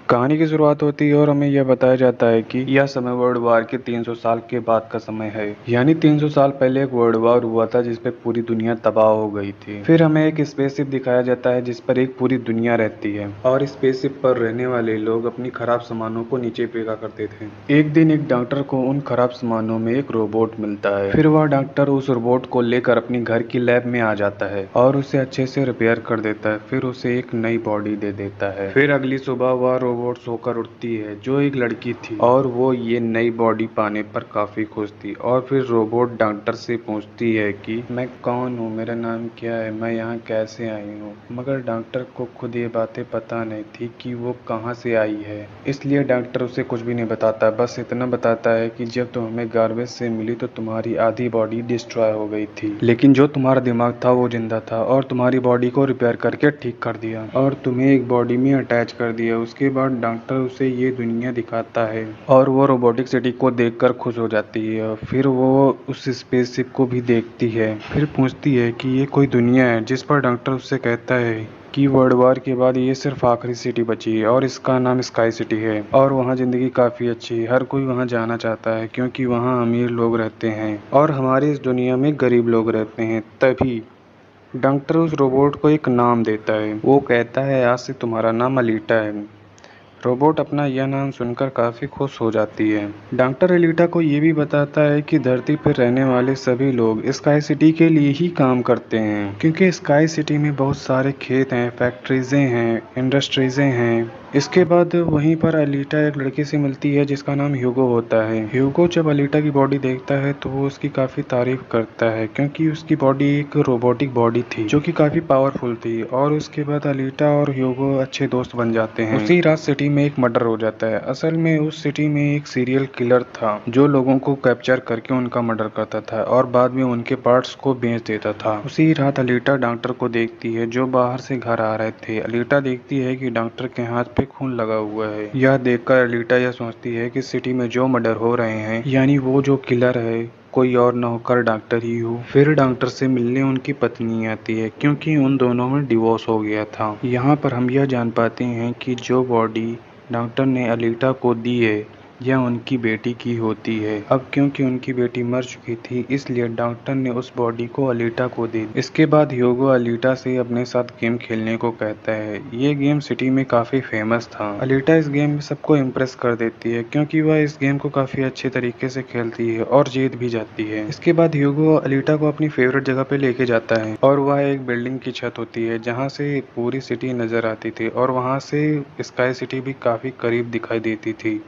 कहानी की शुरुआत होती है और हमें यह बताया जाता है कि यह समय वर्ल्ड वार के 300 साल के बाद का समय है। यानी 300 साल पहले एक वर्ल्ड वार हुआ था जिसपे पूरी दुनिया तबाह हो गई थी। फिर हमें एक स्पेसशिप दिखाया जाता है जिस पर एक पूरी दुनिया रहती है और स्पेसशिप पर रहने वाले लोग अपनी खराब सामानों को नीचे फेंका करते थे। एक दिन एक डॉक्टर को उन खराब सामानों में एक रोबोट मिलता है। फिर वह डॉक्टर उस रोबोट को लेकर अपनी घर की लैब में आ जाता है और उसे अच्छे से रिपेयर कर देता है। फिर उसे एक नई बॉडी दे देता है। फिर अगली सुबह वह रोबोट सोकर उठती है जो एक लड़की थी और वो ये नई बॉडी पाने पर काफी खुश थी। और फिर रोबोट डॉक्टर से पूछती है कि मैं कौन हूँ, मेरा नाम क्या है, मैं यहाँ कैसे आई हूँ। मगर डॉक्टर को खुद ये बातें पता नहीं थी कि वो कहाँ से आई है, इसलिए डॉक्टर उसे कुछ भी नहीं बताता। बस इतना बताता है कि जब तुम हमें गार्बेज से मिली तो तुम्हारी आधी बॉडी डिस्ट्रॉय हो गई थी, लेकिन जो तुम्हारा दिमाग था वो जिंदा था और तुम्हारी बॉडी को रिपेयर करके ठीक कर दिया और तुम्हें एक बॉडी में अटैच कर दिया। उसके बाद डॉक्टर उसे ये दुनिया दिखाता है और वो रोबोटिक सिटी को देखकर खुश हो जाती है। फिर वो उस स्पेसशिप को भी देखती है। फिर पूछती है कि ये कोई दुनिया है, जिस पर डॉक्टर उससे कहता है कि वर्ल्ड वार के बाद ये सिर्फ आखिरी सिटी बची है और इसका नाम स्काई सिटी है और वहाँ जिंदगी काफी अच्छी है। हर कोई वहाँ जाना चाहता है क्योंकि वहाँ अमीर लोग रहते हैं और हमारी इस दुनिया में गरीब लोग रहते हैं। तभी डॉक्टर उस रोबोट को एक नाम देता है। वो कहता है आज से तुम्हारा नाम अलीटा है। रोबोट अपना यह नाम सुनकर काफी खुश हो जाती है। डॉक्टर एलिटा को ये भी बताता है कि धरती पर रहने वाले सभी लोग स्काई सिटी के लिए ही काम करते हैं क्योंकि स्काई सिटी में बहुत सारे खेत हैं, फैक्ट्रीजें हैं, इंडस्ट्रीजें हैं। इसके बाद वहीं पर अलीटा एक लड़के से मिलती है जिसका नाम ह्यूगो होता है। ह्यूगो जब अलीटा की बॉडी देखता है तो वो उसकी काफी तारीफ करता है क्योंकि उसकी बॉडी एक रोबोटिक बॉडी थी जो कि काफी पावरफुल थी। और उसके बाद अलीटा और ह्यूगो अच्छे दोस्त बन जाते हैं। उसी रात सिटी में एक मर्डर हो जाता है। असल में उस सिटी में एक सीरियल किलर था जो लोगों को कैप्चर करके उनका मर्डर करता था और बाद में उनके पार्ट्स को बेच देता था। उसी रात अलीटा डॉक्टर को देखती है जो बाहर से घर आ रहे थे। अलीटा देखती है कि डॉक्टर के हाथ पे खून लगा हुआ है। यह देखकर अलीटा यह सोचती है कि सिटी में जो मर्डर हो रहे हैं यानी वो जो किलर है कोई और न होकर डॉक्टर ही हो। फिर डॉक्टर से मिलने उनकी पत्नी आती है क्योंकि उन दोनों में डिवोर्स हो गया था। यहाँ पर हम यह जान पाते हैं कि जो बॉडी डॉक्टर ने अलीटा को दी है यह उनकी बेटी की होती है। अब क्योंकि उनकी बेटी मर चुकी थी इसलिए डॉक्टर ने उस बॉडी को अलीटा को दी। इसके बाद ह्यूगो अलीटा से अपने साथ गेम खेलने को कहता है। ये गेम सिटी में काफी फेमस था। अलीटा इस गेम में सबको इम्प्रेस कर देती है क्योंकि वह इस गेम को काफी अच्छे तरीके से खेलती है और जीत भी जाती है। इसके बाद ह्यूगो अलीटा को अपनी फेवरेट जगह पे लेके जाता है और वह एक बिल्डिंग की छत होती है जहाँ से पूरी सिटी नजर आती थी और वहाँ से स्काई सिटी भी काफी करीब दिखाई देती थी।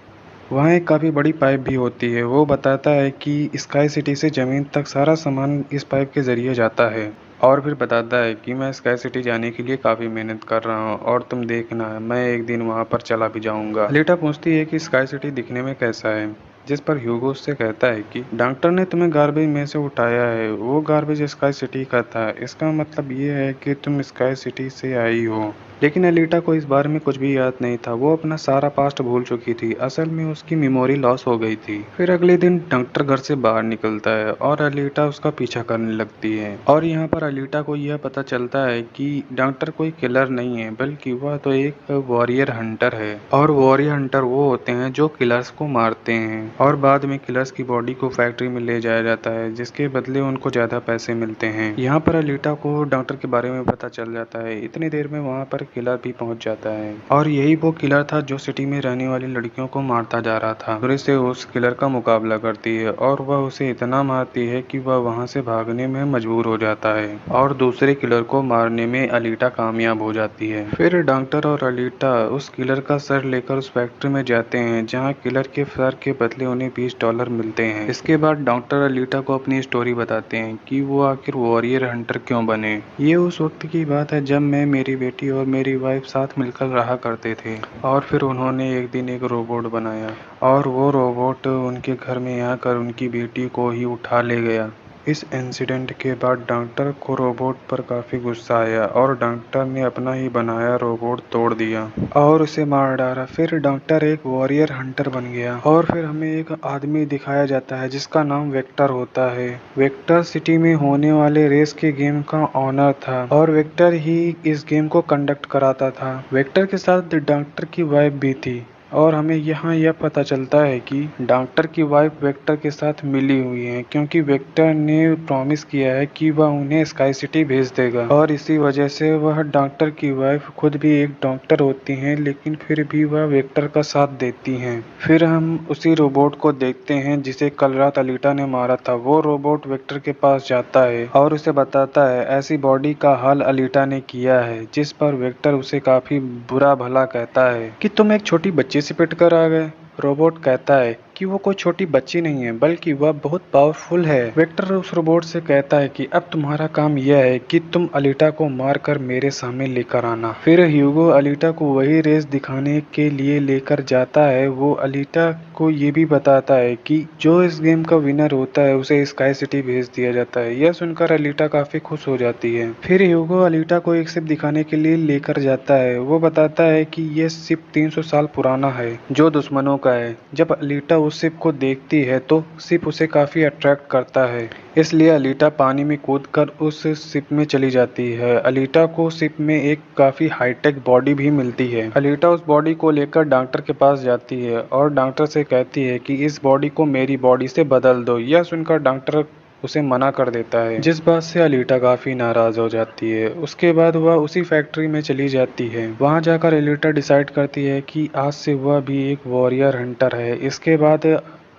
वहाँ एक काफ़ी बड़ी पाइप भी होती है। वो बताता है कि स्काई सिटी से ज़मीन तक सारा सामान इस पाइप के ज़रिए जाता है और फिर बताता है कि मैं स्काई सिटी जाने के लिए काफ़ी मेहनत कर रहा हूँ और तुम देखना मैं एक दिन वहाँ पर चला भी जाऊँगा। अलीटा पूछती है कि स्काई सिटी दिखने में कैसा है, जिस पर ह्यूगो उससे कहता है कि डॉक्टर ने तुम्हें गार्बेज में से उठाया है, वो गार्बेज स्काई सिटी का था। इसका मतलब ये है कि तुम स्काई सिटी से आई हो। लेकिन अलीटा को इस बारे में कुछ भी याद नहीं था। वो अपना सारा पास्ट भूल चुकी थी। असल में उसकी मेमोरी लॉस हो गई थी। फिर अगले दिन डॉक्टर घर से बाहर निकलता है और अलीटा उसका पीछा करने लगती है और यहाँ पर अलीटा को यह पता चलता है कि डॉक्टर कोई किलर नहीं है बल्कि वह तो एक वॉरियर हंटर है। और वॉरियर हंटर वो होते हैं जो किलर्स को मारते हैं और बाद में किलर्स की बॉडी को फैक्ट्री में ले जाया जाता है जिसके बदले उनको ज्यादा पैसे मिलते हैं। यहाँ पर अलीटा को डॉक्टर के बारे में पता चल जाता है। इतनी देर में वहाँ पर किलर भी पहुंच जाता है और यही वो किलर था जो सिटी में रहने वाली लड़कियों को मारता जा रहा था। पुलिस से उस किलर का मुकाबला करती है और वह उसे इतना मारती है कि वह वहां से भागने में मजबूर हो जाता है और दूसरे किलर को मारने में अलीटा कामयाब हो जाती है। फिर डॉक्टर और अलीटा उस किलर का सर लेकर उस फैक्ट्री में जाते हैं जहाँ किलर के सर के बदले उन्हें $20 मिलते हैं। इसके बाद डॉक्टर अलीटा को अपनी स्टोरी बताते हैं कि वो आखिर वॉरियर हंटर क्यों बने। ये उस वक्त की बात है जब मैं, मेरी बेटी और मेरी वाइफ साथ मिलकर रहा करते थे और फिर उन्होंने एक दिन एक रोबोट बनाया और वो रोबोट उनके घर में आकर उनकी बेटी को ही उठा ले गया। इस इंसिडेंट के बाद डॉक्टर को रोबोट पर काफी गुस्सा आया और डॉक्टर ने अपना ही बनाया रोबोट तोड़ दिया और उसे मार डाला। फिर डॉक्टर एक वॉरियर हंटर बन गया और फिर हमें एक आदमी दिखाया जाता है जिसका नाम वेक्टर होता है। वेक्टर सिटी में होने वाले रेस के गेम का ऑनर था और वेक्टर ही इस गेम को कंडक्ट कराता था। वेक्टर के साथ डॉक्टर की वाइफ भी थी और हमें यहाँ यह पता चलता है कि डॉक्टर की वाइफ वेक्टर के साथ मिली हुई है क्योंकि वेक्टर ने प्रॉमिस किया है कि वह उन्हें स्काई सिटी भेज देगा और इसी वजह से वह डॉक्टर की वाइफ खुद भी एक डॉक्टर होती हैं लेकिन फिर भी वह वेक्टर का साथ देती हैं। फिर हम उसी रोबोट को देखते हैं जिसे कल रात अलीटा ने मारा था। वो रोबोट वेक्टर के पास जाता है और उसे बताता है ऐसी बॉडी का हाल अलीटा ने किया है, जिस पर वेक्टर उसे काफी बुरा भला कहता है कि तुम एक छोटी बच्ची से पिट कर आ गए। रोबोट कहता है कि वो कोई छोटी बच्ची नहीं है बल्कि वह बहुत पावरफुल है। वेक्टर उस रोबोट से कहता है कि अब तुम्हारा काम यह है कि तुम अलीटा को मारकर मेरे सामने लेकर आना। फिर ह्यूगो अलीटा को वही रेस दिखाने के लिए लेकर जाता है। वो अलीटा को ये भी बताता है कि जो इस गेम का विनर होता है उसे स्काई सिटी भेज दिया जाता है। यह सुनकर अलीटा काफी खुश हो जाती है। फिर ह्यूगो अलीटा को एक शिप दिखाने के लिए लेकर जाता है। वो बताता है कि यह शिप 300 साल पुराना है जो दुश्मनों का है। जब अलीटा उस शिप को देखती है तो शिप उसे काफी अट्रैक्ट करता है, इसलिए अलीटा पानी में कूदकर उस शिप में चली जाती है। अलीटा को शिप में एक काफी हाईटेक बॉडी भी मिलती है। अलीटा उस बॉडी को लेकर डॉक्टर के पास जाती है और डॉक्टर से कहती है कि इस बॉडी को मेरी बॉडी से बदल दो। यह सुनकर डॉक्टर उसे मना कर देता है, जिस बात से अलीटा काफी नाराज हो जाती है। उसके बाद वह उसी फैक्ट्री में चली जाती है। वहां जाकर अलीटा डिसाइड करती है कि आज से वह भी एक वॉरियर हंटर है। इसके बाद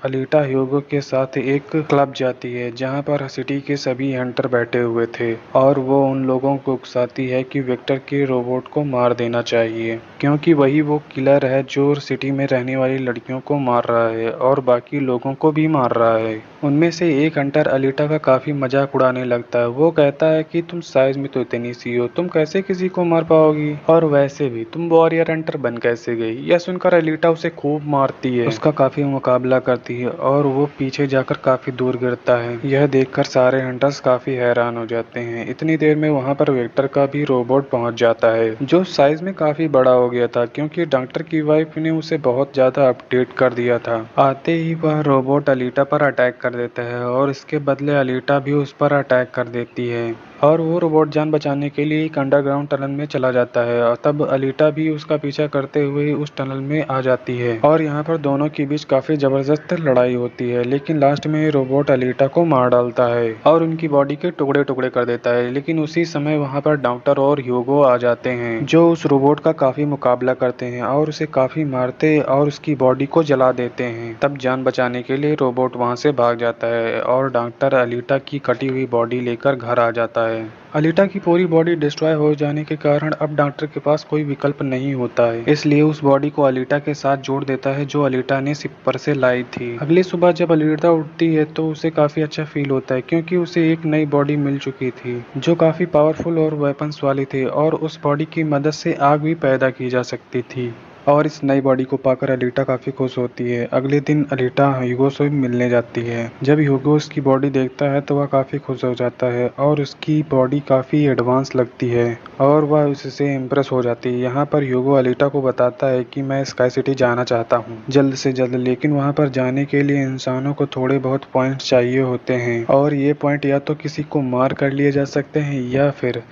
अलीटा ह्यूगो के साथ एक क्लब जाती है जहां पर सिटी के सभी हंटर बैठे हुए थे और वो उन लोगों को उकसाती है कि वेक्टर के रोबोट को मार देना चाहिए क्योंकि वही वो किलर है जो सिटी में रहने वाली लड़कियों को मार रहा है और बाकी लोगों को भी मार रहा है। उनमें से एक हंटर अलीटा का काफी मजाक उड़ाने लगता है। वो कहता है कि तुम साइज में तो इतनी सी हो, तुम कैसे किसी को मार पाओगी और वैसे भी तुम वॉरियर हंटर बन कैसे गई। यह सुनकर अलीटा उसे खूब मारती है, उसका काफी मुकाबला करती है और वो पीछे जाकर काफी दूर गिरता है। यह देखकर सारे हंटर्स काफी हैरान हो जाते हैं। इतनी देर में वहां पर वेक्टर का भी रोबोट पहुंच जाता है जो साइज में काफी बड़ा हो गया था क्योंकि डॉक्टर की वाइफ ने उसे बहुत ज्यादा अपडेट कर दिया था। आते ही वह रोबोट अलीटा पर अटैक कर देता है और इसके बदले अलीटा भी उस पर अटैक कर देती है और वो रोबोट जान बचाने के लिए एक अंडरग्राउंड टनल में चला जाता है और तब अलीटा भी उसका पीछा करते हुए उस टनल में आ जाती है और यहाँ पर दोनों के बीच काफी जबरदस्त लड़ाई होती है। लेकिन लास्ट में रोबोट अलीटा को मार डालता है और उनकी बॉडी के टुकड़े टुकड़े कर देता है। लेकिन उसी समय वहाँ पर डॉक्टर और ह्यूगो आ जाते हैं जो उस रोबोट का काफी मुकाबला करते हैं और उसे काफी मारते और उसकी बॉडी को जला देते हैं। तब जान बचाने के लिए रोबोट वहाँ से भाग जाता है और डॉक्टर अलीटा की कटी हुई बॉडी लेकर घर आ जाता है। अलीटा की पूरी बॉडी डिस्ट्रॉय हो जाने के कारण अब डॉक्टर के पास कोई विकल्प नहीं होता है, इसलिए उस बॉडी को अलीटा के साथ जोड़ देता है जो अलीटा ने शिप पर से लाई थी। अगली सुबह जब अलीटा उठती है तो उसे काफी अच्छा फील होता है क्योंकि उसे एक नई बॉडी मिल चुकी थी जो काफी पावरफुल और वेपन्स वाली थी और उस बॉडी की मदद से आग भी पैदा की जा सकती थी और इस नई बॉडी को पाकर अलीटा काफी खुश होती है। अगले दिन अलीटा ह्यूगो से मिलने जाती है। जब ह्यूगो उसकी बॉडी देखता है तो वह काफी खुश हो जाता है और उसकी बॉडी काफी एडवांस लगती है और वह उससे इम्प्रेस हो जाती है। यहाँ पर ह्यूगो अलीटा को बताता है कि मैं स्काई सिटी जाना चाहता हूँ जल्द से जल्द, लेकिन वहाँ पर जाने के लिए इंसानों को थोड़े बहुत पॉइंट चाहिए होते हैं और ये पॉइंट या तो किसी को मार कर लिए जा सकते हैं या फिर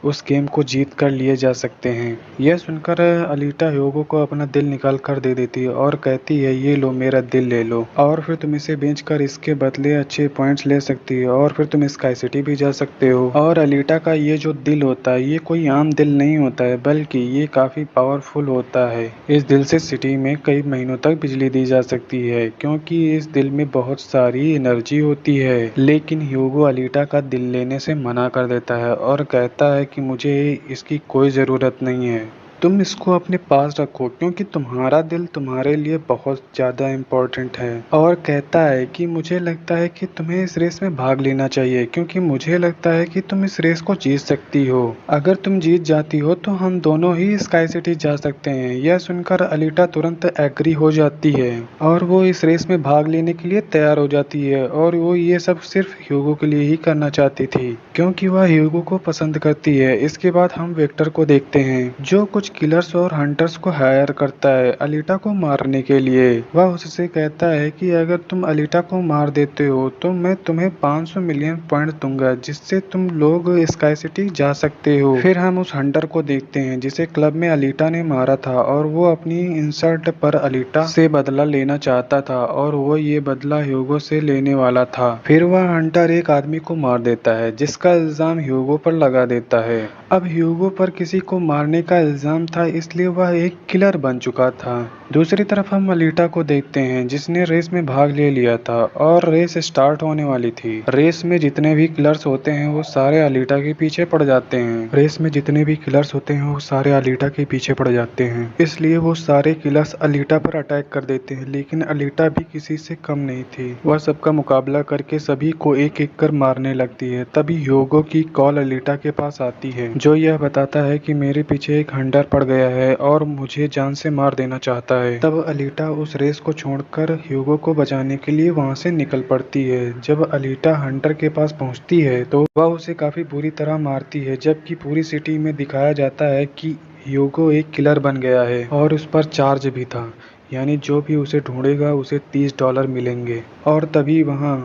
उस गेम को जीत कर लिए जा सकते हैं। यह सुनकर अलीटा ह्यूगो को अपना दिल निकाल कर दे देती है और कहती है ये लो मेरा दिल ले लो और फिर तुम इसे बेचकर इसके बदले अच्छे पॉइंट्स ले सकती है और फिर तुम स्काई सिटी भी जा सकते हो। और अलीटा का ये जो दिल होता है ये कोई आम दिल नहीं होता है बल्कि ये काफी पावरफुल होता है। इस दिल से सिटी में कई महीनों तक बिजली दी जा सकती है क्योंकि इस दिल में बहुत सारी एनर्जी होती है। लेकिन ह्यूगो अलीटा का दिल लेने से मना कर देता है और कहता है कि मुझे इसकी कोई ज़रूरत नहीं है। तुम इसको अपने पास रखो क्योंकि तुम्हारा दिल तुम्हारे लिए बहुत ज़्यादा इम्पोर्टेंट है। और कहता है कि मुझे लगता है कि तुम्हें इस रेस में भाग लेना चाहिए क्योंकि मुझे लगता है कि तुम इस रेस को जीत सकती हो। अगर तुम जीत जाती हो तो हम दोनों ही स्काई सिटी जा सकते हैं। यह सुनकर अलीटा तुरंत एग्री हो जाती है और वो इस रेस में भाग लेने के लिए तैयार हो जाती है। और वो ये सब सिर्फ ह्यूगो के लिए ही करना चाहती थी क्योंकि वह ह्यूगो को पसंद करती है। इसके बाद हम वेक्टर को देखते हैं जो कुछ किलर्स और हंटर्स को हायर करता है अलीटा को मारने के लिए। वह उससे कहता है कि अगर तुम अलीटा को मार देते हो तो मैं तुम्हें 500 मिलियन पॉइंट दूंगा जिससे तुम लोग स्काई सिटी जा सकते हो। फिर हम उस हंटर को देखते हैं जिसे क्लब में अलीटा ने मारा था और वो अपनी इंसल्ट पर अलीटा से बदला लेना चाहता था और वो ये बदला ह्यूगो से लेने वाला था। फिर वह हंटर एक आदमी को मार देता है जिसका इल्जाम ह्यूगो पर लगा देता है। अब ह्यूगो पर किसी को मारने का इल्जाम था इसलिए वह एक किलर बन चुका था। दूसरी तरफ हम अलीटा को देखते हैं जिसने रेस में भाग ले लिया था और रेस स्टार्ट होने वाली थी। रेस में जितने भी किलर्स होते हैं वो सारे अलीटा के पीछे पड़ जाते हैं। रेस में जितने भी किलर्स होते हैं वो सारे अलीटा के पीछे पड़ जाते हैं इसलिए वो सारे किलर्स अलीटा पर अटैक कर देते हैं। लेकिन अलीटा भी किसी से कम नहीं थी। वह सबका मुकाबला करके सभी को एक एक कर मारने लगती है। तभी ह्यूगो की कॉल अलीटा के पास आती है जो यह बताता है कि मेरे पीछे एक हंटर पड़ गया है और मुझे जान से मार देना चाहता है। तब अलीटा उस रेस को छोड़कर ह्यूगो को बचाने के लिए वहां से निकल पड़ती है। जब अलीटा हंटर के पास पहुंचती है तो वह उसे काफी बुरी तरह मारती है जबकि पूरी सिटी में दिखाया जाता है कि ह्यूगो एक किलर बन गया है और उस पर चार्ज भी था, यानी जो भी उसे ढूंढेगा उसे $30 मिलेंगे। और तभी वहां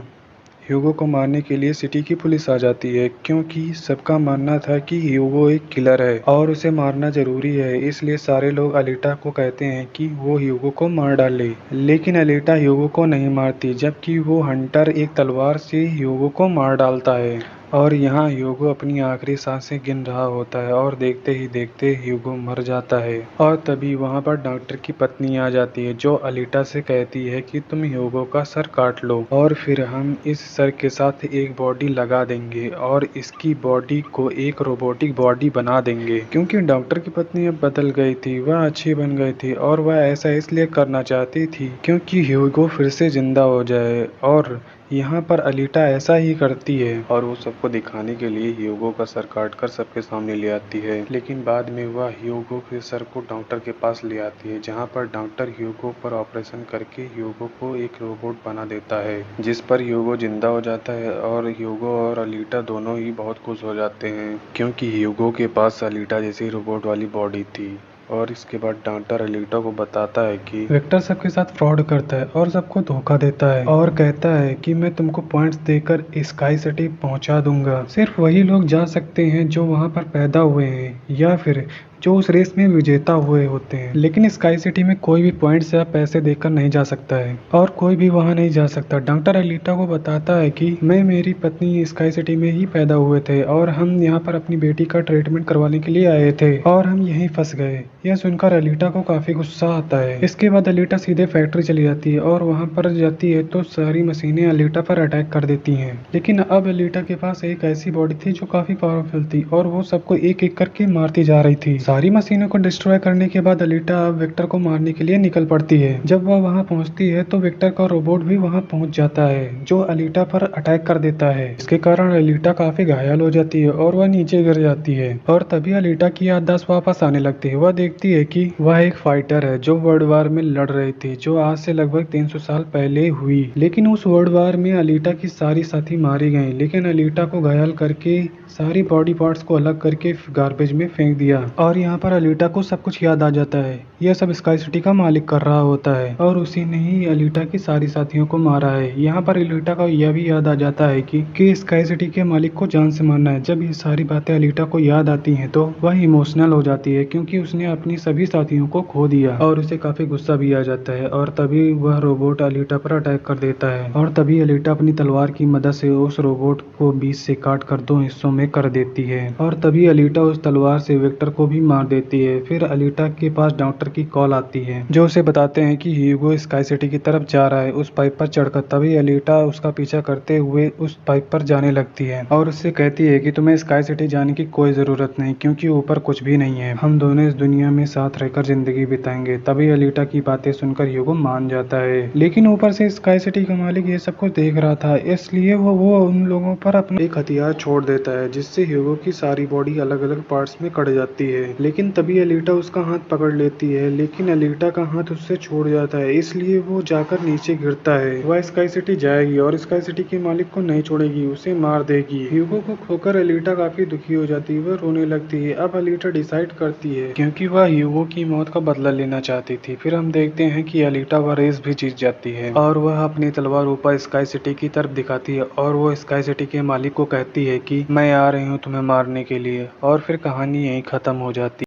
ह्यूगो को मारने के लिए सिटी की पुलिस आ जाती है क्योंकि सबका मानना था कि ह्यूगो एक किलर है और उसे मारना जरूरी है। इसलिए सारे लोग अलीटा को कहते हैं कि वो ह्यूगो को मार डाले। लेकिन अलीटा ह्यूगो को नहीं मारती जबकि वो हंटर एक तलवार से ह्यूगो को मार डालता है। और यहाँ ह्यूगो अपनी आखिरी सांसें गिन रहा होता है और देखते ही देखते ह्यूगो मर जाता है। और तभी वहाँ पर डॉक्टर की पत्नी आ जाती है जो अलीटा से कहती है कि तुम ह्यूगो का सर काट लो और फिर हम इस सर के साथ एक बॉडी लगा देंगे और इसकी बॉडी को एक रोबोटिक बॉडी बना देंगे। क्योंकि डॉक्टर की पत्नी अब बदल गई थी, वह अच्छी बन गई थी और वह ऐसा इसलिए करना चाहती थी क्योंकि ह्यूगो फिर से जिंदा हो जाए। और यहाँ पर अलीटा ऐसा ही करती है और वो सबको दिखाने के लिए ह्यूगो का सर काटकर सबके सामने ले आती है। लेकिन बाद में वह ह्यूगो के सर को डॉक्टर के पास ले आती है जहाँ पर डॉक्टर ह्यूगो पर ऑपरेशन करके ह्यूगो को एक रोबोट बना देता है जिस पर ह्यूगो जिंदा हो जाता है। और ह्यूगो और अलीटा दोनों ही बहुत खुश हो जाते हैं क्योंकि ह्यूगो के पास अलीटा जैसी रोबोट वाली बॉडी थी। और इसके बाद डॉक्टर अलीटा को बताता है कि वेक्टर सबके साथ फ्रॉड करता है और सबको धोखा देता है और कहता है कि मैं तुमको पॉइंट्स देकर स्काई सिटी पहुंचा दूंगा। सिर्फ वही लोग जा सकते हैं जो वहां पर पैदा हुए हैं या फिर जो उस रेस में विजेता हुए होते हैं। लेकिन स्काई सिटी में कोई भी पॉइंट्स या पैसे देकर नहीं जा सकता है और कोई भी वहां नहीं जा सकता। डॉक्टर अलीटा को बताता है कि मैं मेरी पत्नी स्काई सिटी में ही पैदा हुए थे और हम यहाँ पर अपनी बेटी का ट्रीटमेंट करवाने के लिए आए थे और हम यहीं फंस गए। यह सुनकर अलीटा को काफी गुस्सा आता है। इसके बाद अलीटा सीधे फैक्ट्री चली जाती है और वहां पर जाती है तो सारी मशीनें अलीटा पर अटैक कर देती हैं। लेकिन अब अलीटा के पास एक ऐसी बॉडी थी जो काफी पावरफुल थी और वो सबको एक एक करके मारती जा रही थी। सारी मशीनों को डिस्ट्रॉय करने के बाद अलीटा अब विक्टर को मारने के लिए निकल पड़ती है। जब वह वहां पहुंचती है तो विक्टर का रोबोट भी वहां पहुंच जाता है जो अलीटा पर अटैक कर देता है। इसके कारण अलीटा काफी घायल हो जाती है और वह नीचे गिर जाती है। और तभी अलीटा की याददाश्त वापस आने लगती है। वह देखती है कि वह एक फाइटर है जो वर्ल्ड वार में लड़ रही थी जो आज से लगभग 300 साल पहले हुई। लेकिन उस वर्ल्ड वार में अलीटा की सारी साथी मारी गई लेकिन अलीटा को घायल करके सारी बॉडी पार्ट्स को अलग करके गार्बेज में फेंक दिया। और यहाँ पर अलीटा को सब कुछ याद आ जाता है। यह सब स्काई सिटी का मालिक कर रहा होता है और उसी ने ही अलीटा की सारी साथियों को मारा है। यहाँ पर अलीटा को यह भी याद आ जाता है कि स्काई सिटी के मालिक को जान से मारना है। जब ये सारी बातें अलीटा को याद आती हैं तो वह इमोशनल हो जाती है क्योंकि उसने अपनी सभी साथियों को खो दिया और उसे काफी गुस्सा भी आ जाता है। और तभी वह रोबोट अलीटा पर अटैक कर देता है और तभी अलीटा अपनी तलवार की मदद से उस रोबोट को बीच से काट कर 2 हिस्सों में कर देती है। और तभी अलीटा उस तलवार से विक्टर को भी मार देती है। फिर अलीटा के पास डॉक्टर की कॉल आती है जो उसे बताते हैं कि ह्यूगो स्काई सिटी की तरफ जा रहा है उस पाइप पर चढ़कर। तभी अलीटा उसका पीछा करते हुए उस पाइप पर जाने लगती है और उससे कहती है कि तुम्हें स्काई सिटी जाने की कोई जरूरत नहीं, क्योंकि ऊपर कुछ भी नहीं है, हम दोनों इस दुनिया में साथ रहकर जिंदगी बिताएंगे। तभी अलीटा की बातें सुनकर ह्यूगो मान जाता है, लेकिन ऊपर से स्काई सिटी का मालिक ये सब कुछ देख रहा था, इसलिए वो उन लोगों पर अपना एक हथियार छोड़ देता है जिससे ह्यूगो की सारी बॉडी अलग अलग पार्ट्स में कट जाती है। लेकिन तभी अलीटा उसका हाथ पकड़ लेती है, लेकिन अलीटा का हाथ उससे छूट जाता है, इसलिए वो जाकर नीचे गिरता है। वह स्काई सिटी जाएगी और स्काई सिटी के मालिक को नहीं छोड़ेगी, उसे मार देगी। ह्यूगो को खोकर अलीटा काफी दुखी हो जाती है, वह रोने लगती है। अब अलीटा डिसाइड करती है, क्योंकि वह ह्यूगो की मौत का बदला लेना चाहती थी। फिर हम देखते हैं कि अलीटा वह रेस भी जीत जाती है और वह अपनी तलवार ऊपर स्काई सिटी की तरफ दिखाती है और वो स्काई सिटी के मालिक को कहती है कि मैं आ रही हूँ तुम्हें मारने के लिए, और फिर कहानी यहीं खत्म हो जाती है।